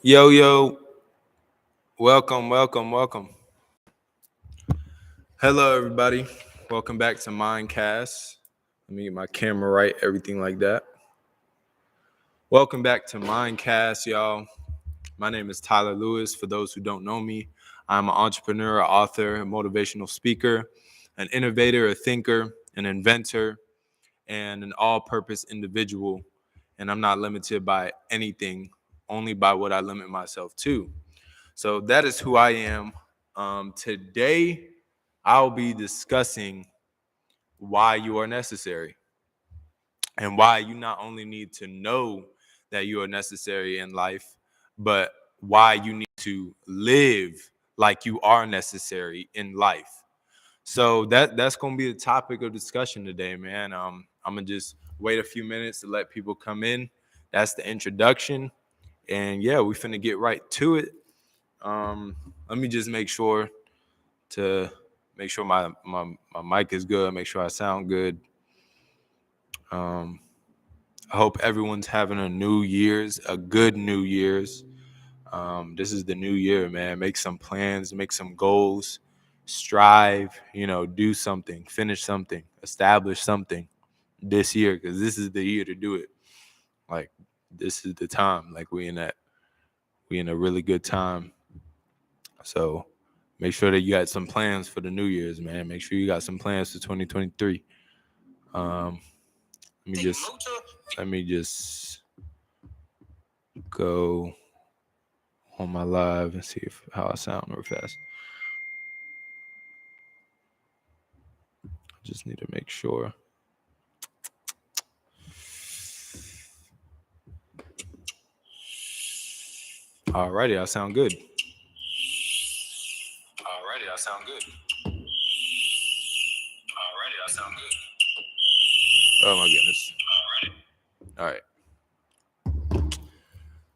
Yo, welcome. Hello, everybody. Welcome back to Mindcast. Let me get my camera right, everything like that. Welcome back to Mindcast, y'all. My name is Tyler Lewis. For those who don't know me, I'm an entrepreneur, author, a motivational speaker, an innovator, a thinker, an inventor, and an all-purpose individual. And I'm not limited by anything, only by what I limit myself to. So that is who I am. Today, I'll be discussing why you are necessary and why you not only need to know that you are necessary in life, but why you need to live like you are necessary in life. So that's gonna be the topic of discussion today, man. I'm gonna just wait a few minutes to let people come in. That's the introduction, and yeah, we finna get right to it. Let me just make sure my mic is good, make sure I sound good. I hope everyone's having a good New Year's. This is the new year, man. Make some plans, make some goals, strive, do something, finish something, establish something this year, because this is the year to do it. Like, this is the time. Like, we in a really good time. So make sure that you got some plans for the New Year's, man. Make sure you got some plans for 2023. Um, let me just go on my live and see how I sound real fast. Just need to make sure. Alrighty, I sound good. Oh my goodness. All right.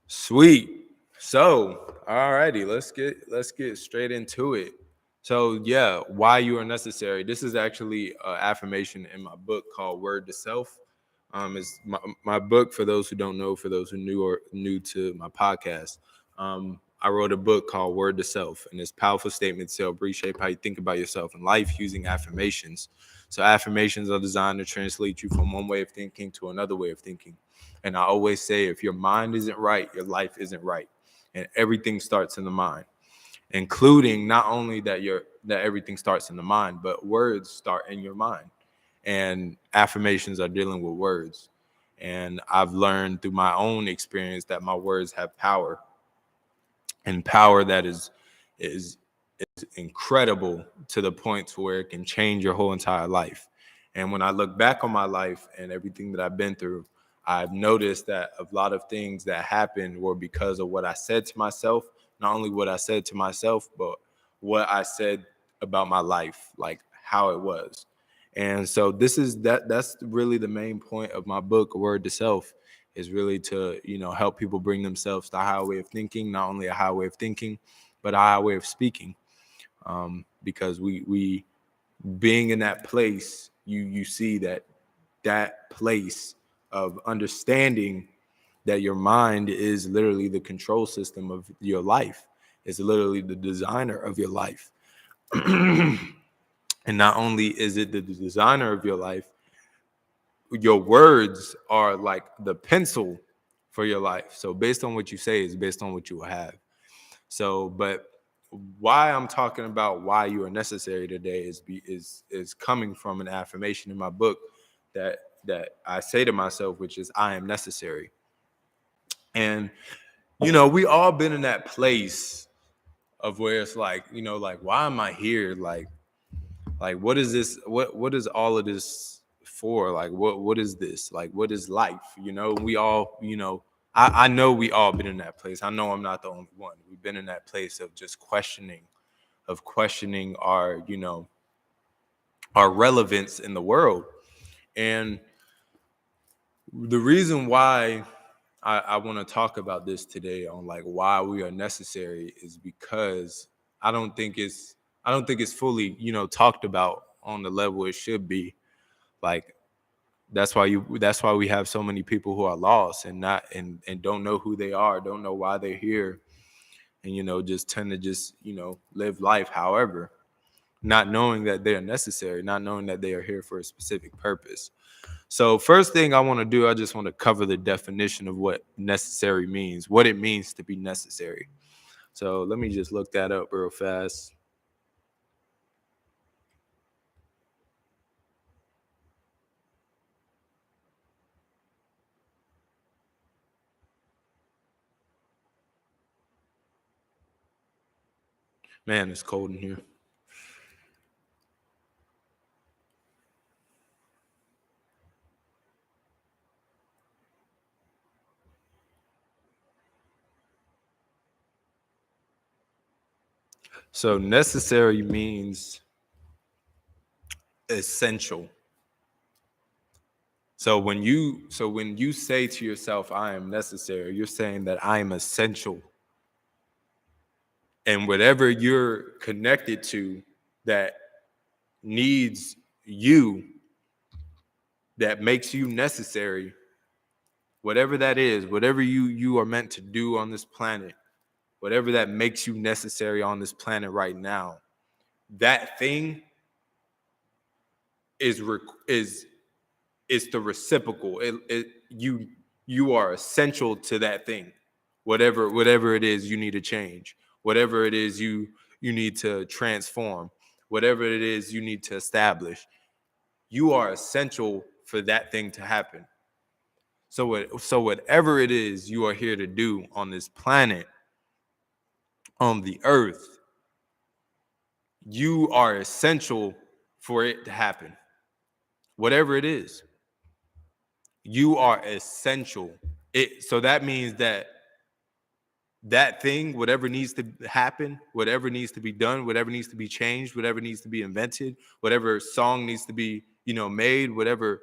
Sweet. So, alrighty, let's get straight into it. So, yeah, why you are necessary. This is actually an affirmation in my book called Word to Self. It's my book, for those who don't know, for those who new to my podcast. I wrote a book called Word to Self, and it's powerful statements to help reshape how you think about yourself in life using affirmations. So affirmations are designed to translate you from one way of thinking to another way of thinking. And I always say, if your mind isn't right, your life isn't right. And everything starts in the mind, including not only that everything starts in the mind, but words start in your mind. And affirmations are dealing with words. And I've learned through my own experience that my words have power, and power that is incredible, to the point to where it can change your whole entire life. And when I look back on my life and everything that I've been through, I've noticed that a lot of things that happened were because of what I said to myself. Not only what I said to myself, but what I said about my life, like how it was. And so that's really the main point of my book, Word to Self, is really to, help people bring themselves to a higher way of thinking, not only a higher way of thinking, but a higher way of speaking. Because we being in that place, you see that place of understanding that your mind is literally the control system of your life. It's literally the designer of your life. And not only is it the designer of your life, your words are like the pencil for your life. So based on what you say is based on what you will have. So, but why I'm talking about why you are necessary today is coming from an affirmation in my book that I say to myself, which is, I am necessary. And we all been in that place of where it's like, like, why am I here? Like what is this? What is all of this for? Like what is this? Like, what is life? We all, I know we all been in that place. I know I'm not the only one. We've been in that place of just questioning our, our relevance in the world. And the reason why I want to talk about this today, on like why we are necessary, is because I don't think it's fully, talked about on the level it should be. Like, That's why we have so many people who are lost and not and don't know who they are, don't know why they're here, and just tend to just live life however, not knowing that they are necessary, not knowing that they are here for a specific purpose. So first thing I want to do, I just want to cover the definition of what necessary means, what it means to be necessary. So let me just look that up real fast. Man, it's cold in here. So necessary means essential. So when you say to yourself, I am necessary, you're saying that I am essential. And whatever you're connected to that needs you, that makes you necessary, whatever that is, whatever you are meant to do on this planet, whatever that makes you necessary on this planet right now, that thing is the reciprocal. You are essential to that thing, whatever it is you need to change, whatever it is you need to transform, whatever it is you need to establish. You are essential for that thing to happen. So whatever it is you are here to do on this planet, on the earth, you are essential for it to happen. Whatever it is, you are essential. So that means that thing, whatever needs to happen, whatever needs to be done, whatever needs to be changed, whatever needs to be invented, whatever song needs to be, made, whatever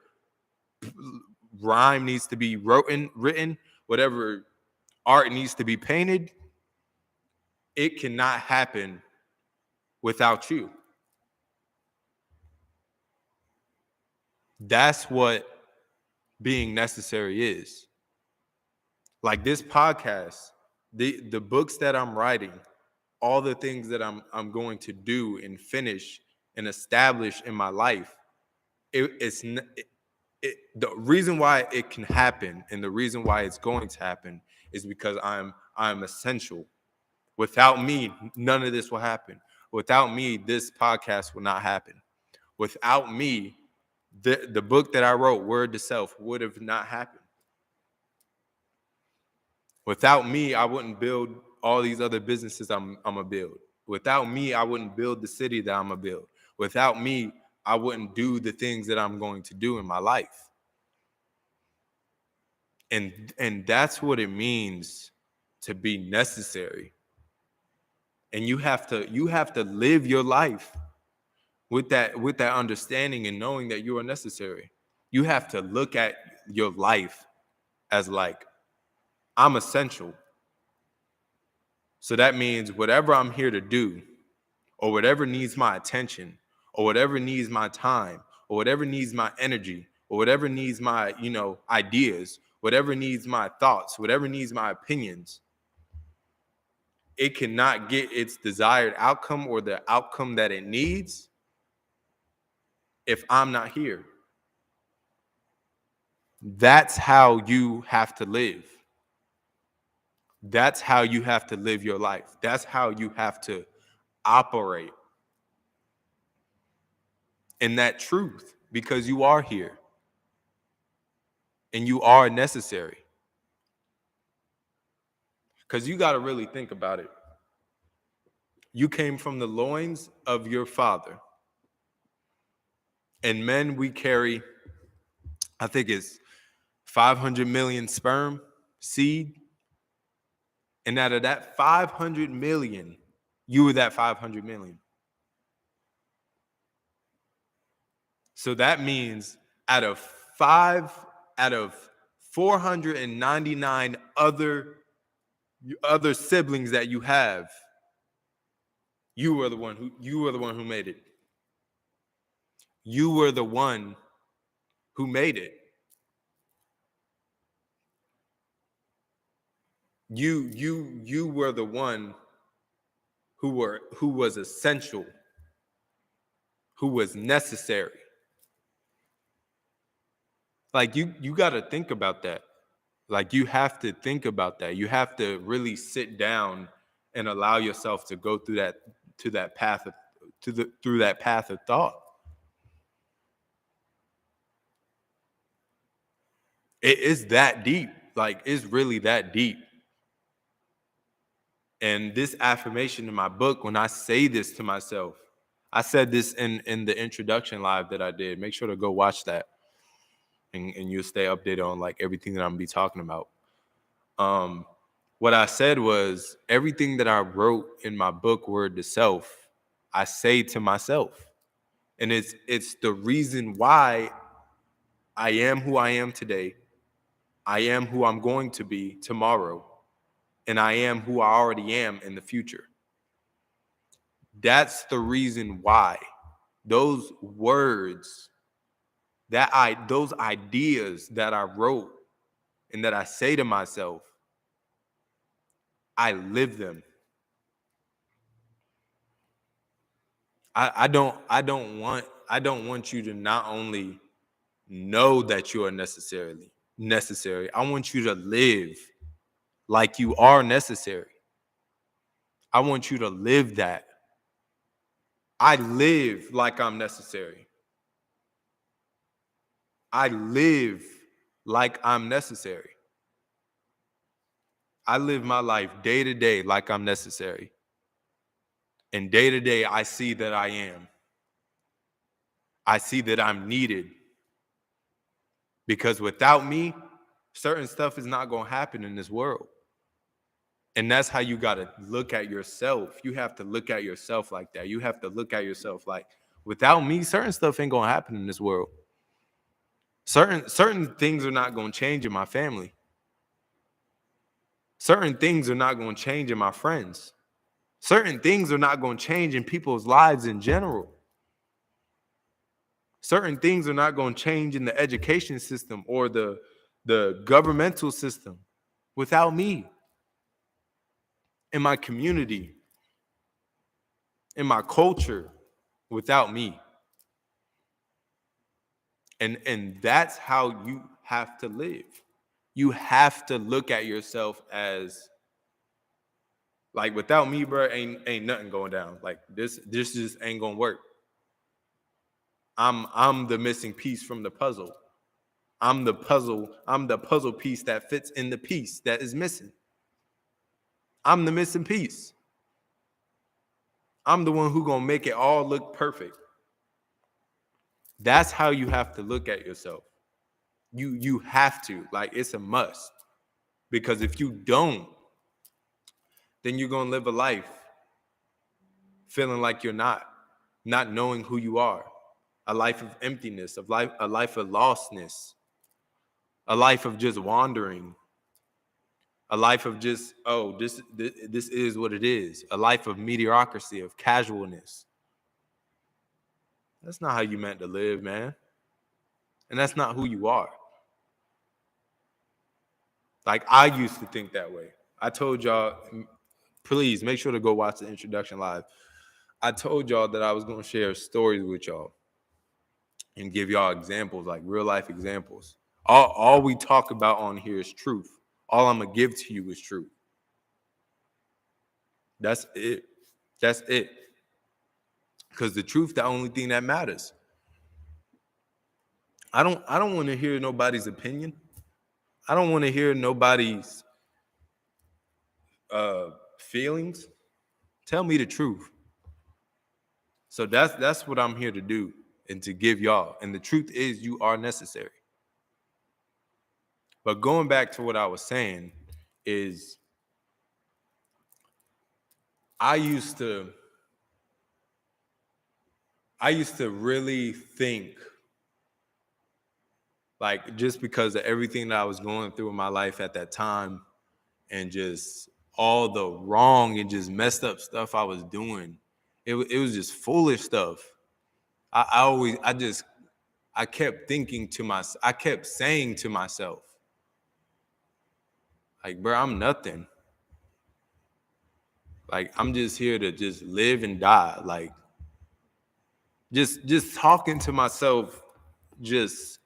rhyme needs to be written, whatever art needs to be painted, it cannot happen without you. That's what being necessary is. Like this podcast, the books that I'm writing, all the things that I'm going to do and finish and establish in my life, the reason why it can happen and the reason why it's going to happen is because I'm essential. Without me, none of this will happen. Without me, this podcast will not happen. Without me, the book that I wrote, Word to Self, would have not happened. Without me, I wouldn't build all these other businesses I'm gonna build. Without me, I wouldn't build the city that I'm gonna build. Without me, I wouldn't do the things that I'm going to do in my life. And that's what it means to be necessary. And you have to live your life with that understanding and knowing that you are necessary. You have to look at your life as like, I'm essential. So that means whatever I'm here to do, or whatever needs my attention, or whatever needs my time, or whatever needs my energy, or whatever needs my, ideas, whatever needs my thoughts, whatever needs my opinions, it cannot get its desired outcome or the outcome that it needs if I'm not here. That's how you have to live. That's how you have to live your life. That's how you have to operate in that truth, because you are here and you are necessary. Because you got to really think about it. You came from the loins of your father. And men, we carry, I think it's 500 million sperm seed. And out of that 500 million, you were that 500 million. So that means out of 499 other siblings that you have, you were the one who made it. You were the one who made it. You were the one who was essential, who was necessary. Like you got to think about that. Like you have to think about that. You have to really sit down and allow yourself to go through that path of through that path of thought. It is that deep. Like it's really that deep. And this affirmation in my book, when I say this to myself, I said this in the introduction live that I did. Make sure to go watch that, and you'll stay updated on like everything that I'm gonna be talking about. What I said was everything that I wrote in my book, Word to Self, I say to myself. And it's the reason why I am who I am today. I am who I'm going to be tomorrow. And I am who I already am in the future. That's the reason why those words, those ideas that I wrote and that I say to myself, I live them. I don't want you to not only know that you are necessary. I want you to live like you are necessary. I want you to live that. I live like I'm necessary. I live like I'm necessary. I live my life day to day like I'm necessary. And day to day, I see that I am. I see that I'm needed. Because without me, certain stuff is not going to happen in this world. And that's how you got to look at yourself. You have to look at yourself like that. You have to look at yourself like, without me, certain stuff ain't going to happen in this world. Certain things are not going to change in my family. Certain things are not going to change in my friends. Certain things are not going to change in people's lives in general. Certain things are not going to change in the education system or the governmental system without me. In my community, in my culture, without me. And that's how you have to live. You have to look at yourself as like, without me, bro, ain't nothing going down. Like this just ain't gonna work. I'm the missing piece from the puzzle. I'm the puzzle piece that fits in the piece that is missing. I'm the missing piece. I'm the one who gonna make it all look perfect. That's how you have to look at yourself. You have to, like, it's a must. Because if you don't, then you're gonna live a life feeling like you're not knowing who you are. A life of emptiness, a life of lostness, a life of just wandering, a life of just, oh, this is what it is, a life of mediocrity, of casualness. That's not how you meant to live, man. And that's not who you are. Like, I used to think that way. I told y'all, please make sure to go watch the introduction live. I told y'all that I was going to share stories with y'all and give y'all examples, like real life examples. All we talk about on here is truth. All I'm going to give to you is truth. That's it. That's it. Because the truth, the only thing that matters. I don't want to hear nobody's opinion. I don't want to hear nobody's feelings. Tell me the truth. So that's what I'm here to do and to give y'all. And the truth is, you are necessary. But going back to what I was saying is, I used to really think, like, just because of everything that I was going through in my life at that time and just all the wrong and just messed up stuff I was doing, it was just foolish stuff. I kept thinking to myself, I kept saying to myself, like, bro, I'm nothing. Like, I'm just here to just live and die. Like, just talking to myself, just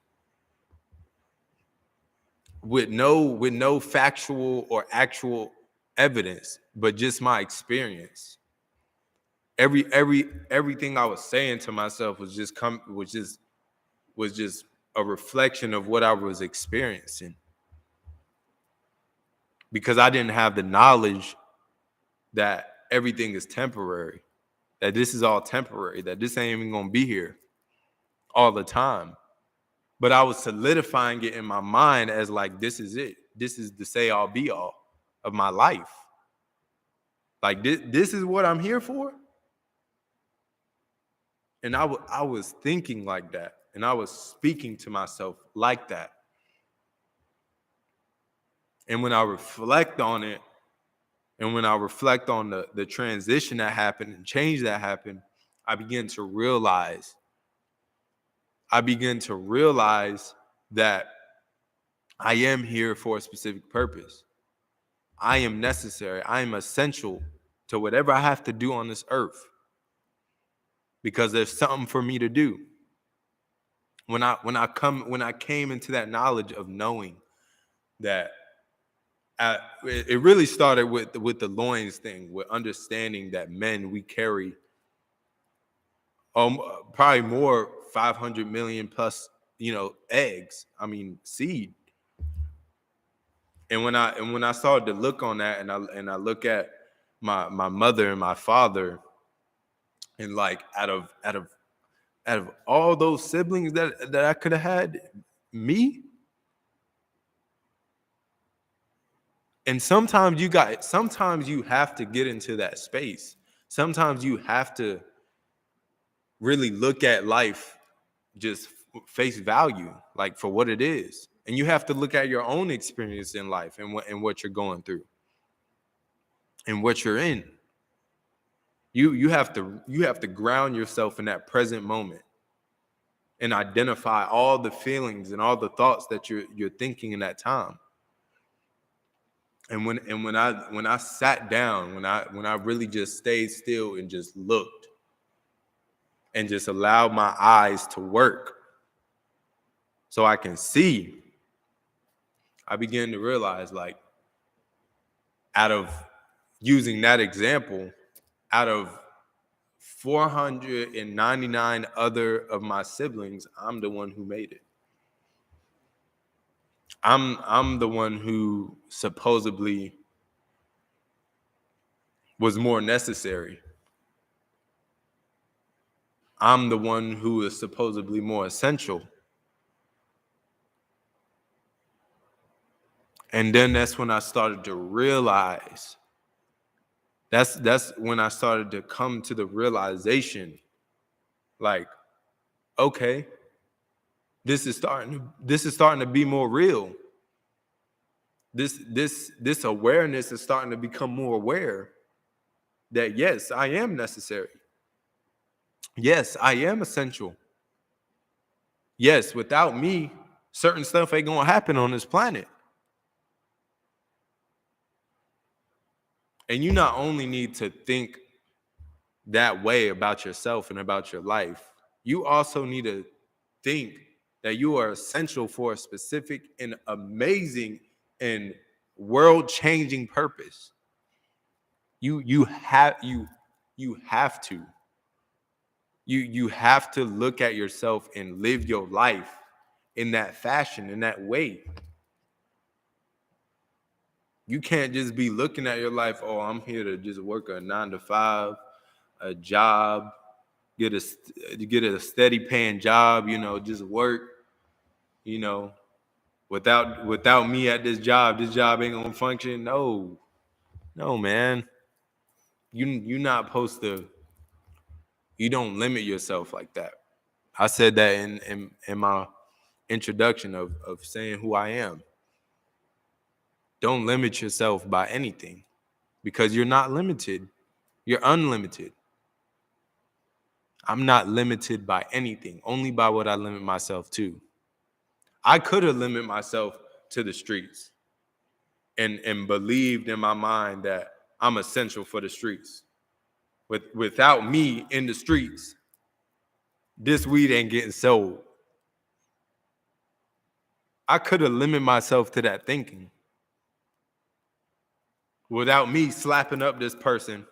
with no factual or actual evidence, but just my experience. Everything I was saying to myself was just a reflection of what I was experiencing, because I didn't have the knowledge that everything is temporary, that this is all temporary, that this ain't even gonna be here all the time. But I was solidifying it in my mind as like, this is it. This is the say all be all of my life. Like, this is what I'm here for. And I was thinking like that. And I was speaking to myself like that. And when I reflect on it, and when I reflect on the transition that happened and change that happened, I begin to realize that I am here for a specific purpose. I am necessary. I am essential to whatever I have to do on this earth, because there's something for me to do. When I came into that knowledge of knowing that, it really started with the loins thing, with understanding that men, we carry probably more 500 million plus, eggs. I mean, seed. And when I started to look on that, and I look at my mother and my father, and like out of all those siblings that I could have had, me. And sometimes you have to get into that space. Sometimes you have to really look at life just face value, like for what it is. And you have to look at your own experience in life, and what you're going through and what you're in. You have to ground yourself in that present moment and identify all the feelings and all the thoughts that you're thinking in that time. And when I sat down, when I really just stayed still and just looked and just allowed my eyes to work so I can see, I began to realize, like, out of using that example, out of 499 other of my siblings, I'm the one who made it. I'm the one who supposedly was more necessary. I'm the one who is supposedly more essential. And then that's when I started to realize, that's when I started to come to the realization, like, okay, this is starting to be more real. This awareness is starting to become more aware that, yes, I am necessary. Yes, I am essential. Yes, without me, certain stuff ain't gonna happen on this planet. And you not only need to think that way about yourself and about your life, you also need to think that you are essential for a specific and amazing and world-changing purpose. You have to. You have to look at yourself and live your life in that fashion, in that way. You can't just be looking at your life, oh, I'm here to just work a 9 to 5, a job, get a steady paying job, just work, without me at this job ain't gonna function. No, man. You not supposed to. You don't limit yourself like that. I said that in my introduction of saying who I am. Don't limit yourself by anything, because you're not limited. You're unlimited. I'm not limited by anything, only by what I limit myself to. I could have limited myself to the streets and believed in my mind that I'm essential for the streets. Without me in the streets, this weed ain't getting sold. I could have limited myself to that thinking. Without me slapping up this person,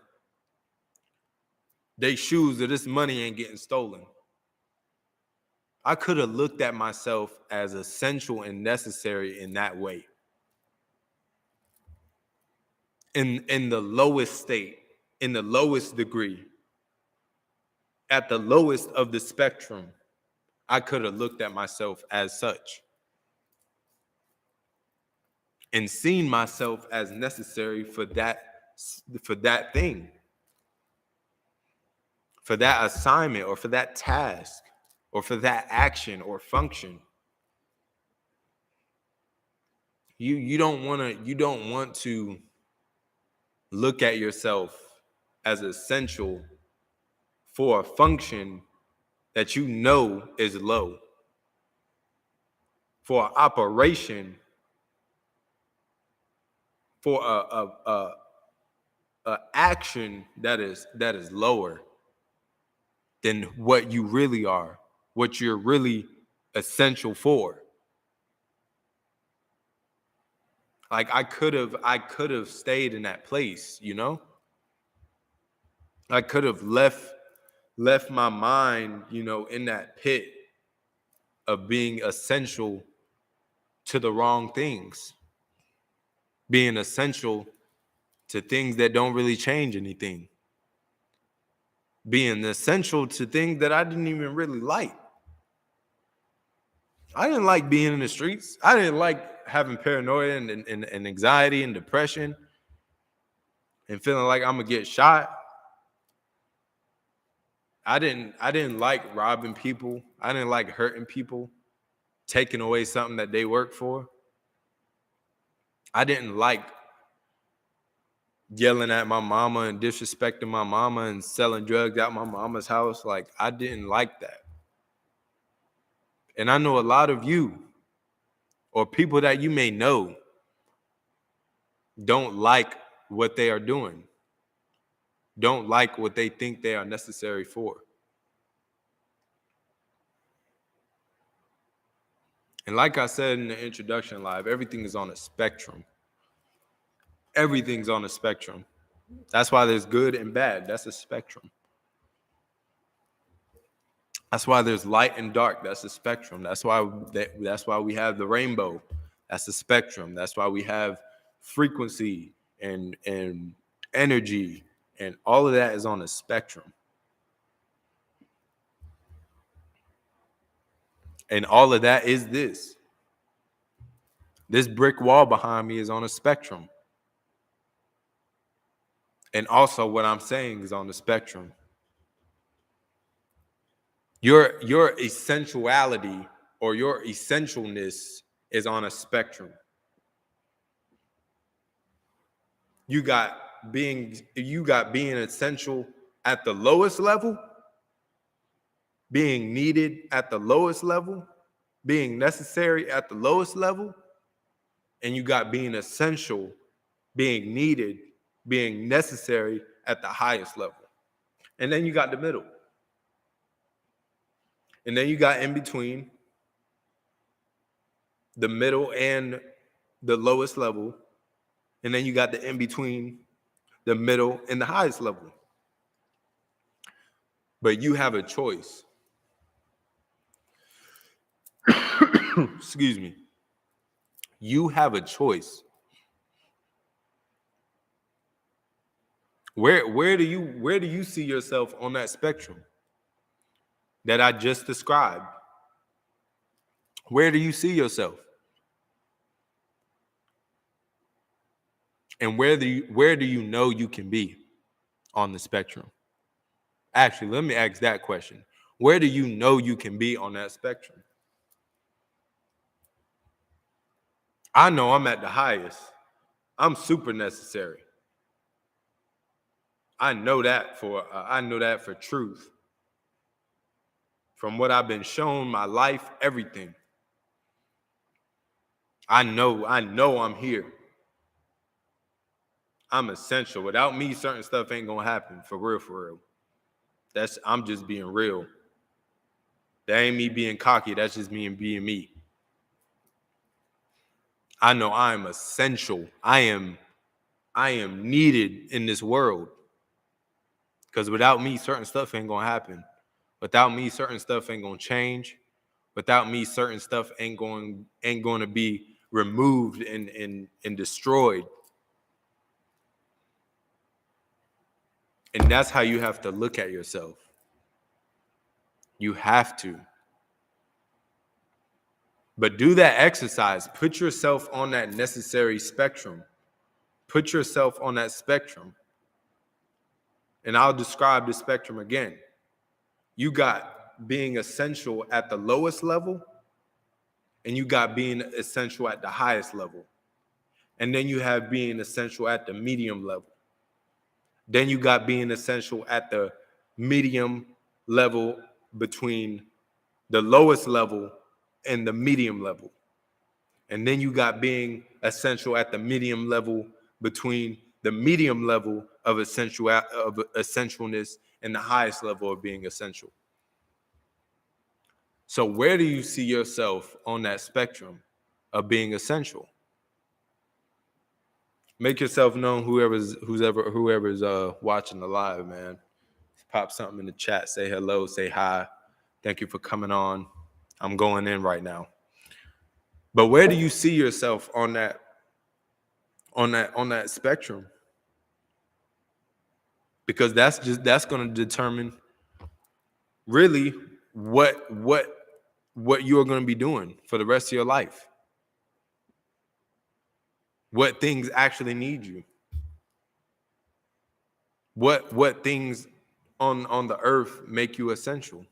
they shoes or this money ain't getting stolen. I could have looked at myself as essential and necessary in that way. In the lowest state, in the lowest degree, at the lowest of the spectrum, I could have looked at myself as such and seen myself as necessary for that thing, for that assignment, or for that task, or for that action or function. You don't want to look at yourself as essential for a function that you know is low, for an operation, for a action that is lower than what you really are, what you're really essential for. Like I could have stayed in that place, you know? I could have left my mind, in that pit of being essential to the wrong things, being essential to things that don't really change anything, being essential to things that I didn't even really like. I didn't like being in the streets. I didn't like having paranoia and anxiety and depression and feeling like I'm gonna get shot. I didn't like robbing people. I didn't like hurting people, taking away something that they worked for. I didn't like yelling at my mama and disrespecting my mama and selling drugs out my mama's house. Like, I didn't like that. And I know a lot of you or people that you may know don't like what they are doing, don't like what they think they are necessary for. And like I said in the introduction live, everything is on a spectrum. Everything's on a spectrum. That's why there's good and bad. That's a spectrum. That's why there's light and dark. That's a spectrum. That's why we have the rainbow. That's a spectrum. That's why we have frequency and energy, and all of that is on a spectrum. And all of that is this. This brick wall behind me is on a spectrum. And also what I'm saying is on the spectrum. Your essentiality or your essentialness is on a spectrum. You got being essential at the lowest level, being needed at the lowest level, being necessary at the lowest level, and you got being essential, being needed, being necessary at the highest level. And then you got the middle. And then you got in between the middle and the lowest level. And then you got the in between the middle and the highest level. But you have a choice. Excuse me. You have a choice. Where do you see yourself on that spectrum that I just described? Where do you see yourself? And where do you know you can be on the spectrum? Actually, let me ask that question. Where do you know you can be on that spectrum? I know I'm at the highest. I'm super necessary. I know that for truth. From what I've been shown, my life, everything. I know I'm here. I'm essential. Without me, certain stuff ain't gonna happen. For real, for real. I'm just being real. That ain't me being cocky. That's just me and being me. I know I am essential. I am needed in this world. Because without me, certain stuff ain't gonna happen. Without me, certain stuff ain't gonna change. Without me, certain stuff ain't going to be removed and destroyed. And that's how you have to look at yourself. You have to. But do that exercise. Put yourself on that necessary spectrum. Put yourself on that spectrum. And I'll describe the spectrum again. You got being essential at the lowest level, and you got being essential at the highest level. And then you have being essential at the medium level. Then you got being essential at the medium level between the lowest level and the medium level. And then you got being essential at the medium level between the medium level of essentialness and the highest level of being essential. So where do you see yourself on that spectrum of being essential? Make yourself known, whoever's watching the live, man. Pop something in the chat, say hello, say hi. Thank you for coming on. I'm going in right now. But where do you see yourself on that spectrum? Because that's going to determine really what you're going to be doing for the rest of your life. What things actually need you? What things on the earth make you essential?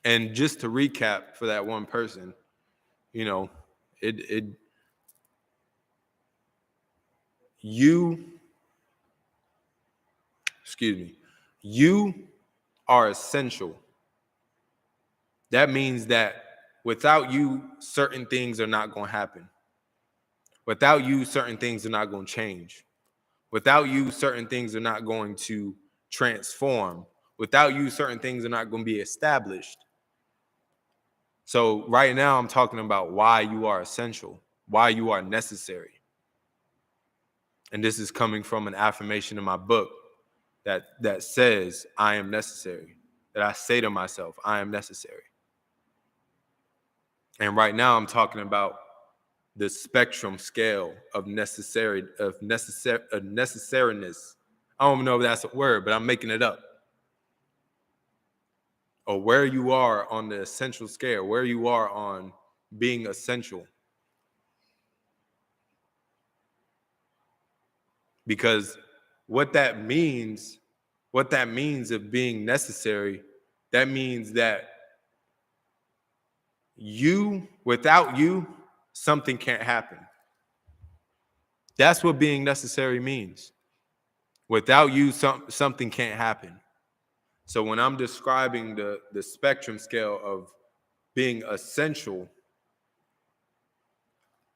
And just to recap for that one person, you are essential. That means that without you, certain things are not going to happen. Without you, certain things are not going to change. Without you, certain things are not going to transform. Without you, certain things are not going to be established. So right now, I'm talking about why you are essential, why you are necessary. And this is coming from an affirmation in my book that says, I am necessary, that I say to myself, I am necessary. And right now, I'm talking about the spectrum scale of necessariness. I don't know if that's a word, but I'm making it up. Or where you are on the essential scale, where you are on being essential. Because what that means of being necessary, that means that without you, something can't happen. That's what being necessary means. Without you, something can't happen. So when I'm describing the spectrum scale of being essential,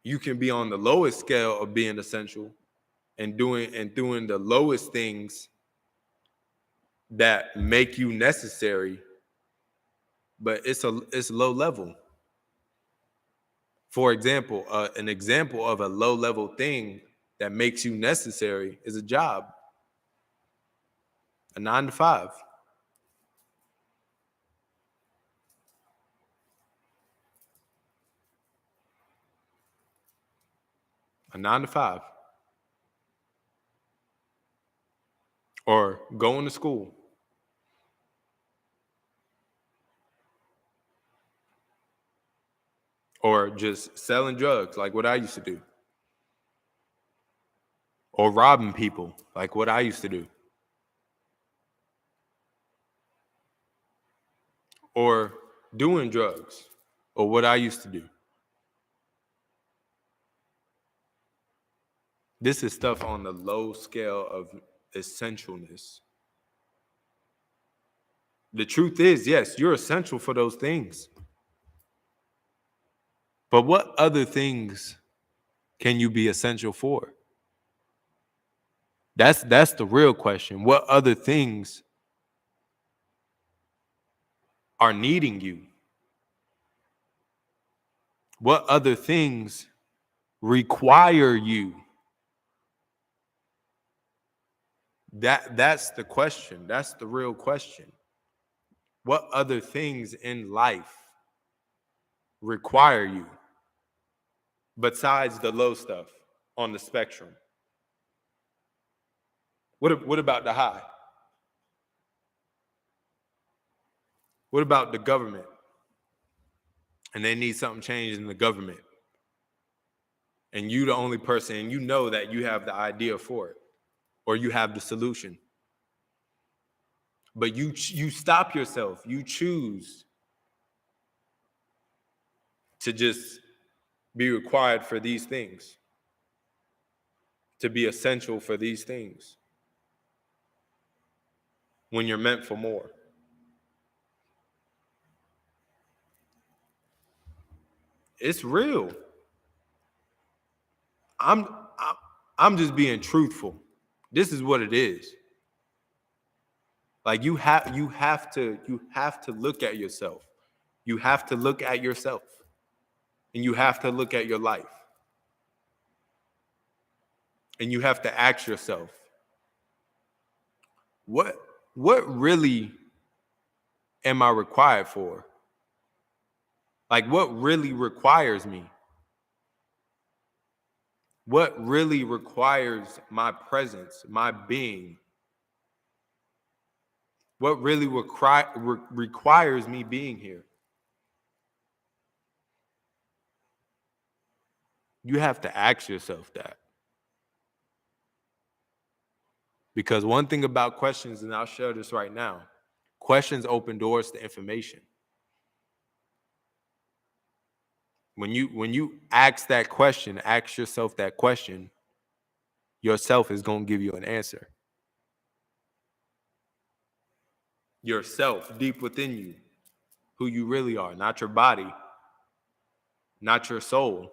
you can be on the lowest scale of being essential and doing the lowest things that make you necessary, but it's low level. For example, an example of a low level thing that makes you necessary is a job, a 9 to 5. A 9 to 5. Or going to school. Or just selling drugs like what I used to do. Or robbing people like what I used to do. Or doing drugs or what I used to do. This is stuff on the low scale of essentialness. The truth is, yes, you're essential for those things. But what other things can you be essential for? That's the real question. What other things are needing you? What other things require you? That's the question. That's the real question. What other things in life require you besides the low stuff on the spectrum? What about the high? What about the government? And they need something changed in the government. And you the only person, and you know that you have the idea for it, or you have the solution. But you stop yourself. You choose to just be required for these things, to be essential for these things, when you're meant for more. It's real. I'm I'm just being truthful. This is what it is. Like you have to look at yourself. You have to look at yourself. And you have to look at your life. And you have to ask yourself, what really am I required for? Like what really requires me? What really requires my presence, my being? What really requires me being here? You have to ask yourself that. Because one thing about questions, and I'll share this right now, questions open doors to information. When you ask that question, ask yourself that question, yourself is going to give you an answer. Yourself, deep within you, who you really are, not your body, not your soul,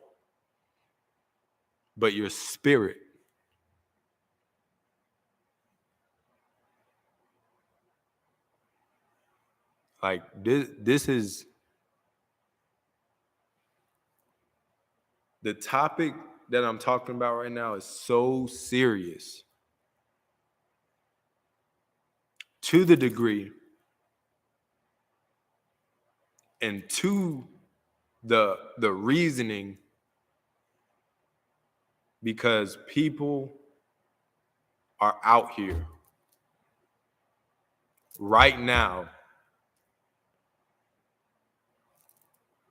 but your spirit. Like this is the topic that I'm talking about right now is so serious, to the degree and to the reasoning, because people are out here right now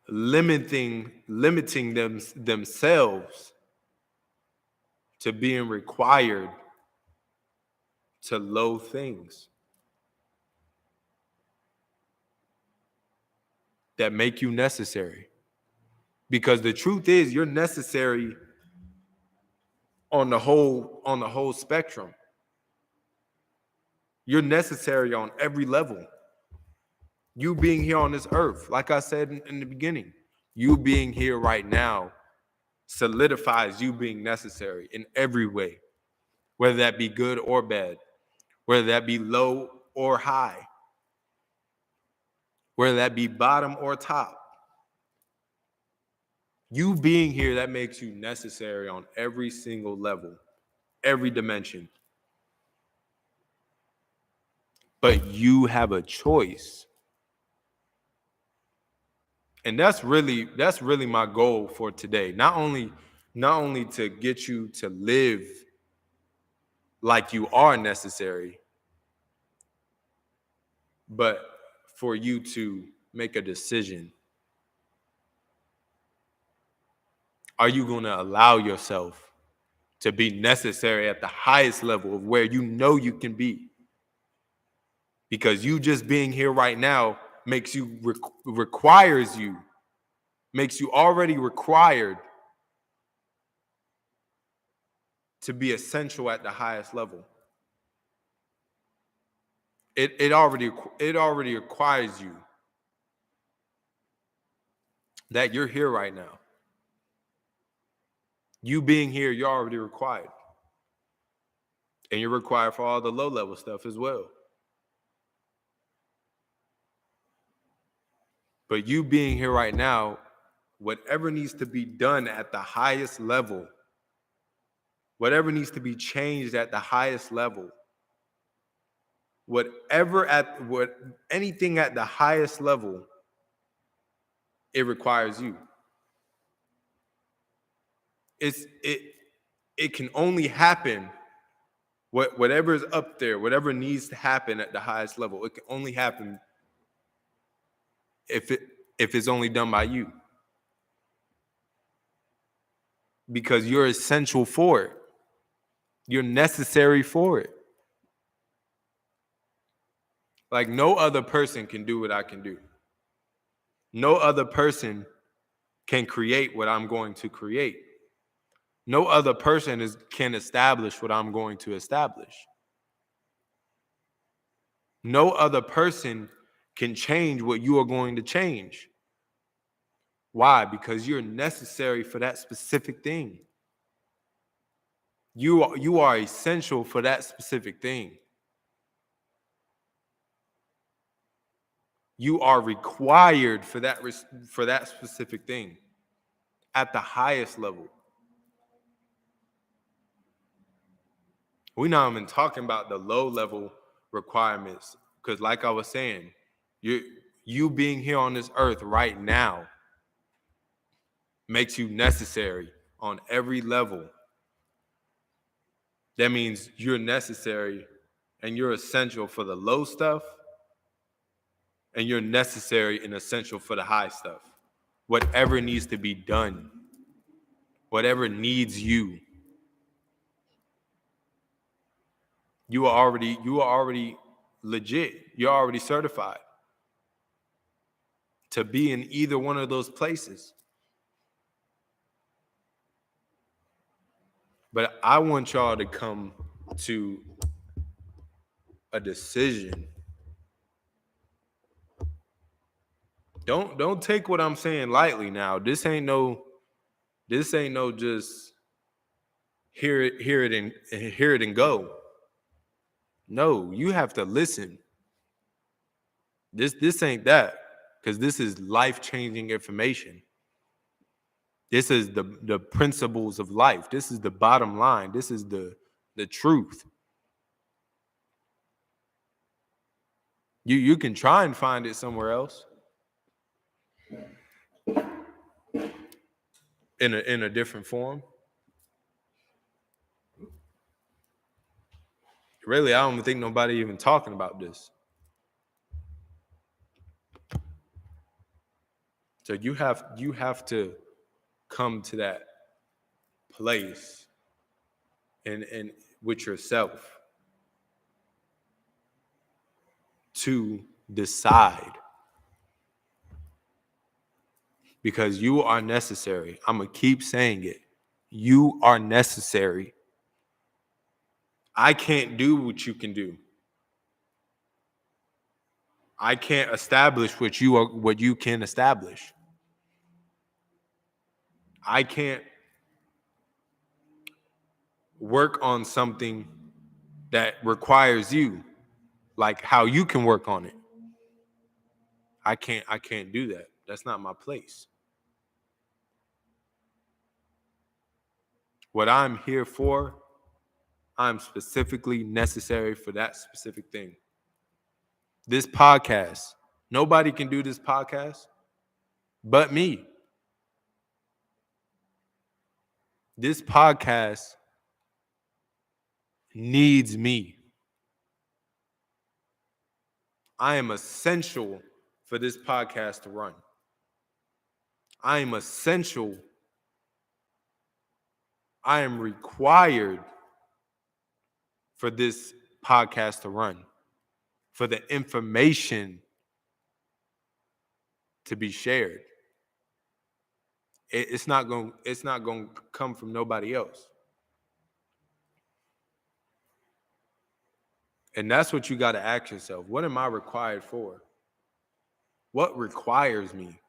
limiting themselves to being required to low things that make you necessary. Because the truth is, you're necessary on the whole spectrum. You're necessary on every level. You being here on this earth, like I said in the beginning, you being here right now solidifies you being necessary in every way, whether that be good or bad, whether that be low or high, whether that be bottom or top. You being here, that makes you necessary on every single level, every dimension. But you have a choice. And that's really my goal for today. Not only to get you to live like you are necessary, but for you to make a decision. Are you going to allow yourself to be necessary at the highest level of where you know you can be? Because you just being here right now makes you makes you already required to be essential at the highest level. it already requires you that you're here right now. You being here, you're already required. And you're required for all the low level stuff as well. But you being here right now, whatever needs to be done at the highest level, whatever needs to be changed at the highest level, anything at the highest level, it requires you. It can only happen, whatever is up there, whatever needs to happen at the highest level, it can only happen if it's only done by you. Because you're essential for it. You're necessary for it. Like no other person can do what I can do. No other person can create what I'm going to create. No other person can establish what I'm going to establish. No other person can change what you are going to change. Why? Because you're necessary for that specific thing. You are essential for that specific thing. You are required for that specific thing at the highest level. We're not even talking about the low level requirements, because like I was saying, you being here on this earth right now makes you necessary on every level. That means you're necessary and you're essential for the low stuff, and you're necessary and essential for the high stuff. Whatever needs to be done, whatever needs you, you are already legit. You're already certified to be in either one of those places. But I want y'all to come to a decision. Don't take what I'm saying lightly now. This ain't no just hear it and go. No, you have to listen. This ain't that, because this is life-changing information. This is the principles of life. This is the bottom line. This is the truth. You can try and find it somewhere else in a different form. Really, I don't think nobody even talking about this. So you have to come to that place and with yourself to decide, because you are necessary. I'm gonna keep saying it. You are necessary. I can't do what you can do. I can't establish what you can establish. I can't work on something that requires you, like how you can work on it. I can't do that. That's not my place. What I'm here for, I'm specifically necessary for that specific thing. This podcast, nobody can do this podcast but me. This podcast needs me. I am essential for this podcast to run. I am essential. I am required for this podcast to run, for the information to be shared. It's not going to come from nobody else. And that's what you got to ask yourself. What am I required for? What requires me?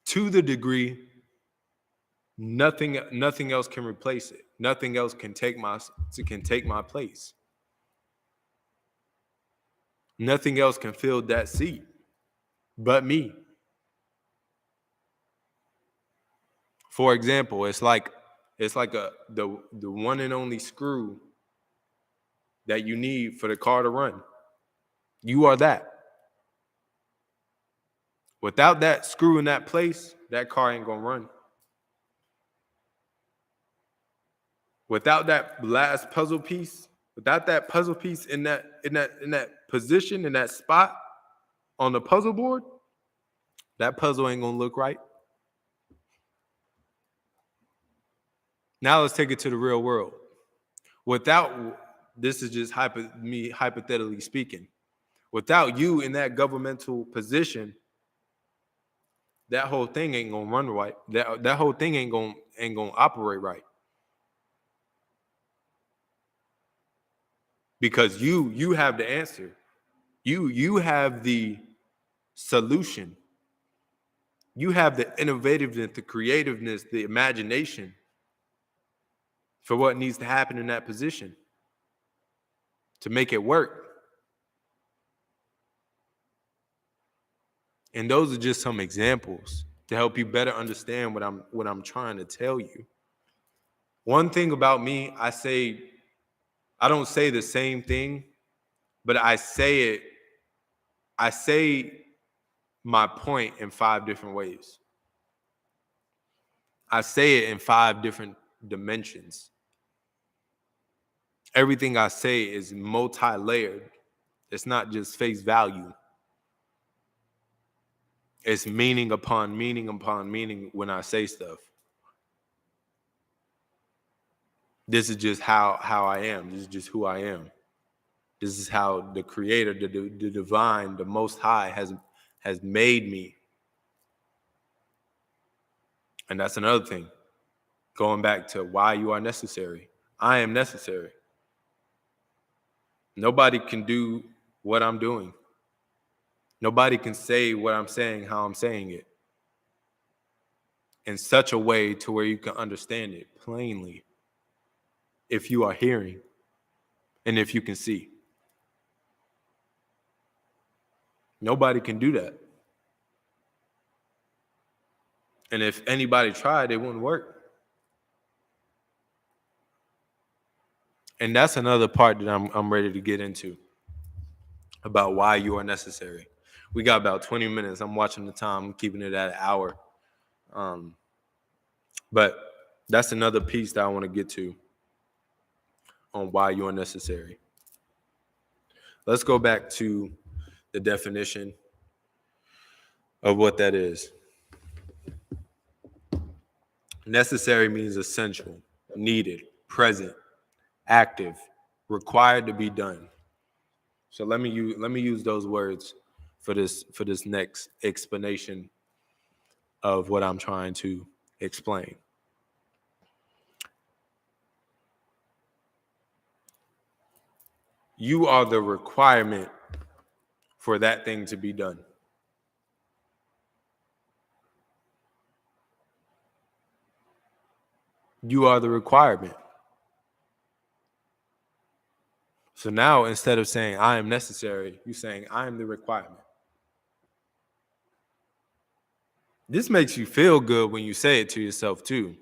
To the degree nothing else can replace it. Nothing else can take my place. Nothing else can fill that seat but me. For example, it's like the one and only screw that you need for the car to run. You are that. Without that screw in that place, that car ain't gonna run. Without that last puzzle piece, without that puzzle piece in that position, in that spot on the puzzle board, that puzzle ain't gonna look right. Now let's take it to the real world. This is just me hypothetically speaking. Without you in that governmental position, that whole thing ain't gonna run right. That whole thing ain't gonna operate right. Because you have the answer. You have the solution. You have the innovativeness, the creativeness, the imagination for what needs to happen in that position to make it work. And those are just some examples to help you better understand what I'm trying to tell you. One thing about me, I don't say the same thing, but I say my point in 5 different ways. I say it in 5 different dimensions. Everything I say is multi-layered. It's not just face value. It's meaning upon meaning upon meaning when I say stuff. This is just how I am. This is just who I am. This is how the Creator, the divine, the Most High has made me. And that's another thing. Going back to why you are necessary. I am necessary. Nobody can do what I'm doing. Nobody can say what I'm saying, how I'm saying it, in such a way to where you can understand it plainly if you are hearing and if you can see. Nobody can do that. And if anybody tried, it wouldn't work. And that's another part that I'm ready to get into about why you are necessary. We got about 20 minutes. I'm watching the time. I'm keeping it at an hour. But that's another piece that I want to get to on why you are necessary. Let's go back to the definition of what that is. Necessary means essential, needed, present, active, required to be done. So let me use those words for this next explanation of what I'm trying to explain. You are the requirement for that thing to be done. You are the requirement. So now, instead of saying I am necessary, you're saying I am the requirement. This makes you feel good when you say it to yourself too.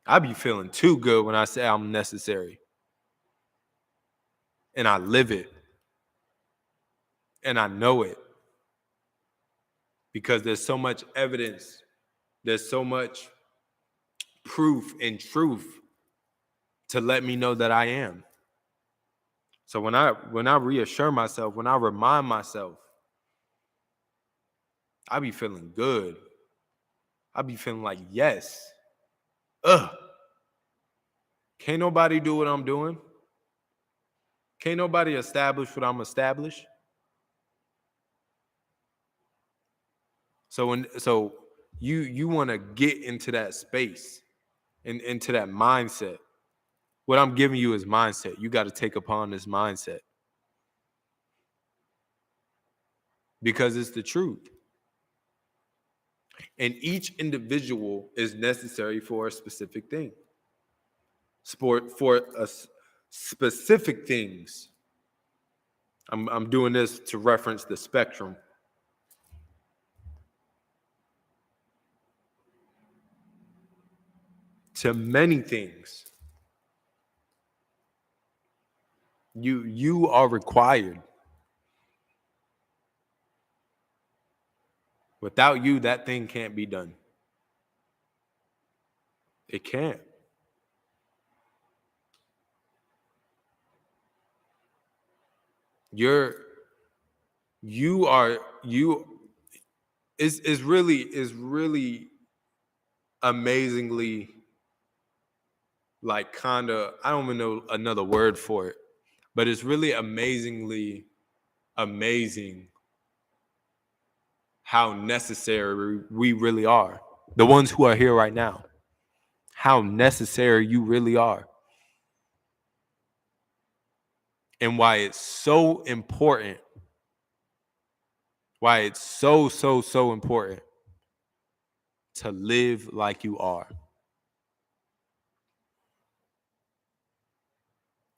I be feeling too good when I say I'm necessary. And I live it. And I know it. Because there's so much evidence. There's so much proof and truth to let me know that I am. So when I reassure myself, when I remind myself, I be feeling good. I be feeling like, yes. Can't nobody do what I'm doing. Can't nobody establish what I'm established. So you want to get into that space and into that mindset What I'm giving you is mindset. You got to take upon this mindset because it's the truth. And each individual is necessary for a specific thing. Specific things. I'm doing this to reference the spectrum. To many things. You are required. Without you, that thing can't be done. It can't. You is really amazingly, like, kind of, I don't even know another word for it, but it's really amazingly amazing how necessary we really are. The ones who are here right now, how necessary you really are. And why it's so important. Why it's so important to live like you are.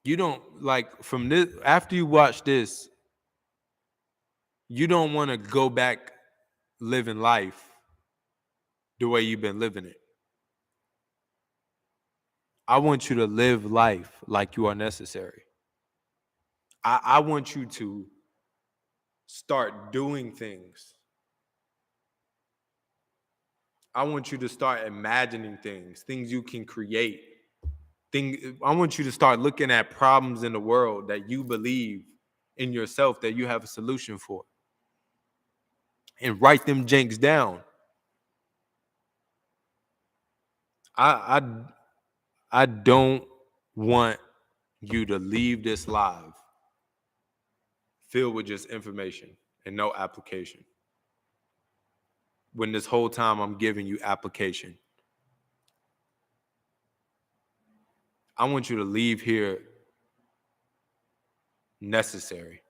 You don't, like, from this, after you watch this, you don't want to go back living life the way you've been living it. I want you to live life like you are necessary. I want you to start doing things. I want you to start imagining things you can create. I want you to start looking at problems in the world that you believe in yourself that you have a solution for. And write them janks down. I don't want you to leave this live filled with just information and no application. When this whole time I'm giving you application. I want you to leave here necessary.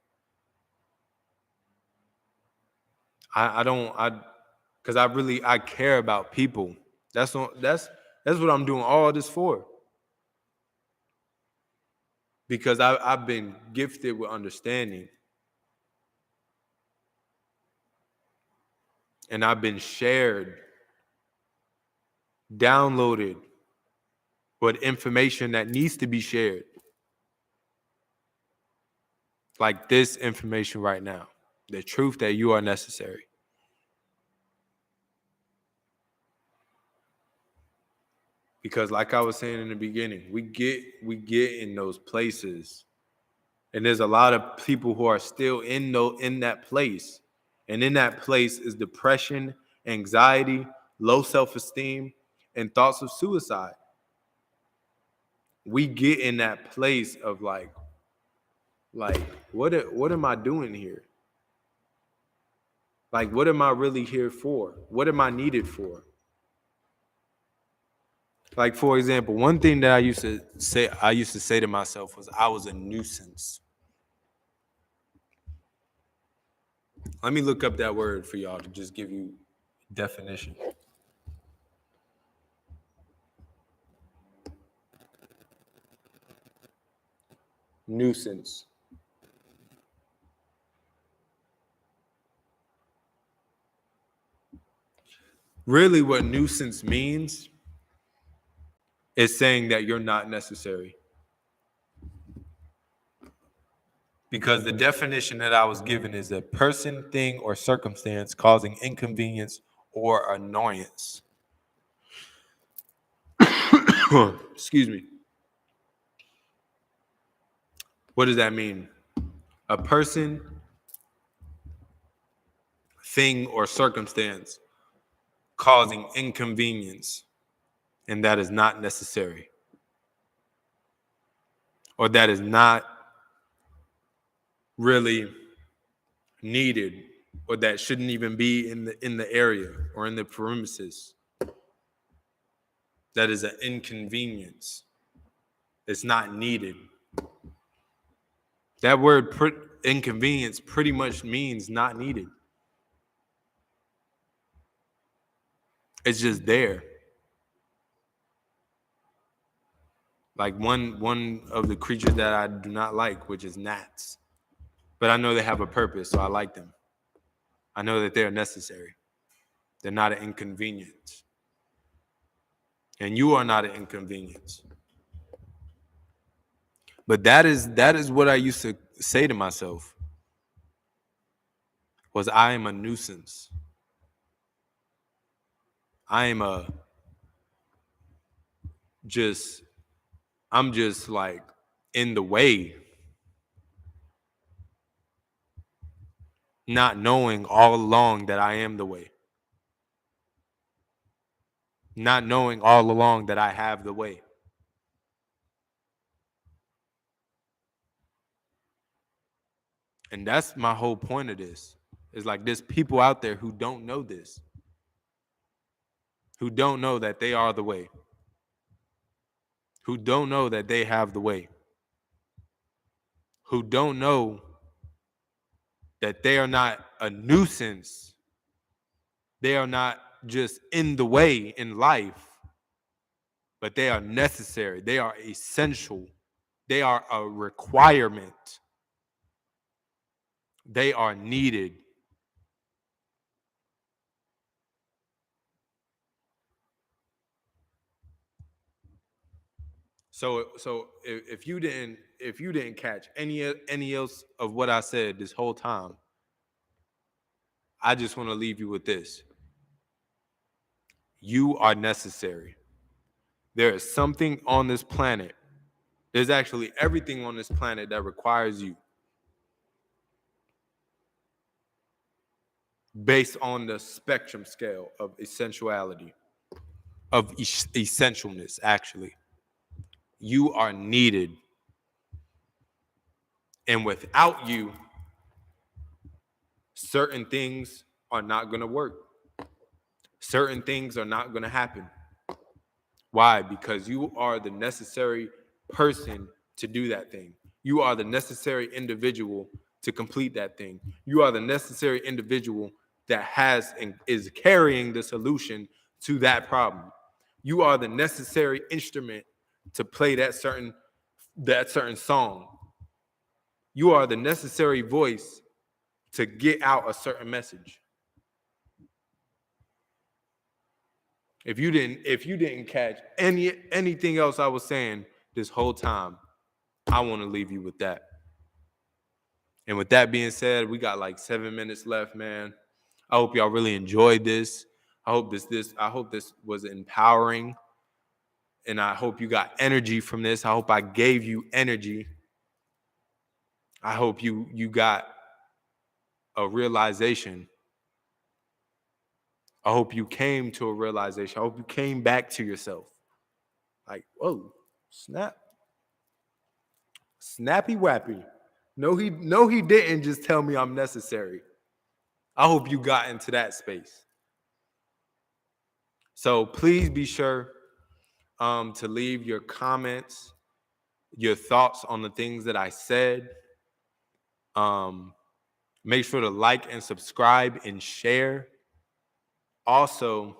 Because I care about people. That's what I'm doing all this for. Because I've been gifted with understanding. And I've been shared, downloaded with information that needs to be shared. Like this information right now. The truth that you are necessary. Because like I was saying in the beginning, we get in those places. And there's a lot of people who are still in that place. And in that place is depression, anxiety, low self-esteem, and thoughts of suicide. We get in that place of like what am I doing here? Like, what am I really here for? What am I needed for? Like, for example, one thing that I used to say to myself was I was a nuisance. Let me look up that word for y'all to just give you definition. Nuisance. Really, what nuisance means is saying that you're not necessary. Because the definition that I was given is a person, thing, or circumstance causing inconvenience or annoyance. Excuse me. What does that mean? A person, thing, or circumstance causing inconvenience, and that is not necessary. Or that is not really needed, or that shouldn't even be in the area or in the premises. That is an inconvenience. It's not needed. That word inconvenience pretty much means not needed. It's just there. Like one of the creatures that I do not like, which is gnats. But I know they have a purpose, so I like them. I know that they're necessary. They're not an inconvenience. And you are not an inconvenience. But that is what I used to say to myself. Was I am a nuisance. I am I'm just like in the way. Not knowing all along that I am the way. Not knowing all along that I have the way. And that's my whole point of this. It's like there's people out there who don't know this. Who don't know that they are the way. Who don't know that they have the way. Who don't know that they are not a nuisance. They are not just in the way in life, but they are necessary. They are essential. They are a requirement. They are needed. So if you didn't catch any else of what I said this whole time, I just want to leave you with this. You are necessary. There is something on this planet. There's actually everything on this planet that requires you. Based on the spectrum scale of essentiality, of essentialness, actually. You are needed. And without you, certain things are not going to work. Certain things are not going to happen. Why? Because you are the necessary person to do that thing. You are the necessary individual to complete that thing. You are the necessary individual that has and is carrying the solution to that problem. You are the necessary instrument to play that certain song. You are the necessary voice to get out a certain message. If you didn't catch anything else I was saying this whole time, I want to leave you with that. And with that being said, we got like 7 minutes left, man. I hope y'all really enjoyed this. I hope this was empowering. And I hope you got energy from this. I hope I gave you energy. I hope you got a realization. I hope you came to a realization. I hope you came back to yourself. Like, whoa, snap. Snappy wappy. No, he didn't just tell me I'm necessary. I hope you got into that space. So please be sure to leave your comments, your thoughts on the things that I said. Make sure to like and subscribe and share. Also,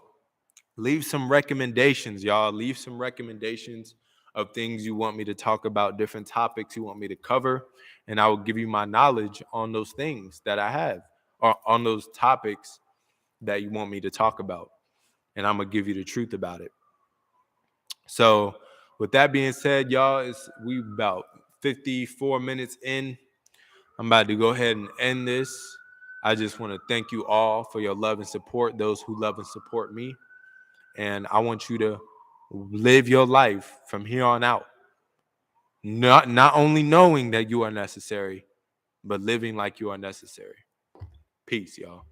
leave some recommendations, y'all. Leave some recommendations of things you want me to talk about, different topics you want me to cover, and I will give you my knowledge on those things that I have, or on those topics that you want me to talk about, and I'm gonna give you the truth about it. So with that being said, y'all, we about 54 minutes in. I'm about to go ahead and end this. I just want to thank you all for your love and support, those who love and support me. And I want you to live your life from here on out. Not only knowing that you are necessary, but living like you are necessary. Peace, y'all.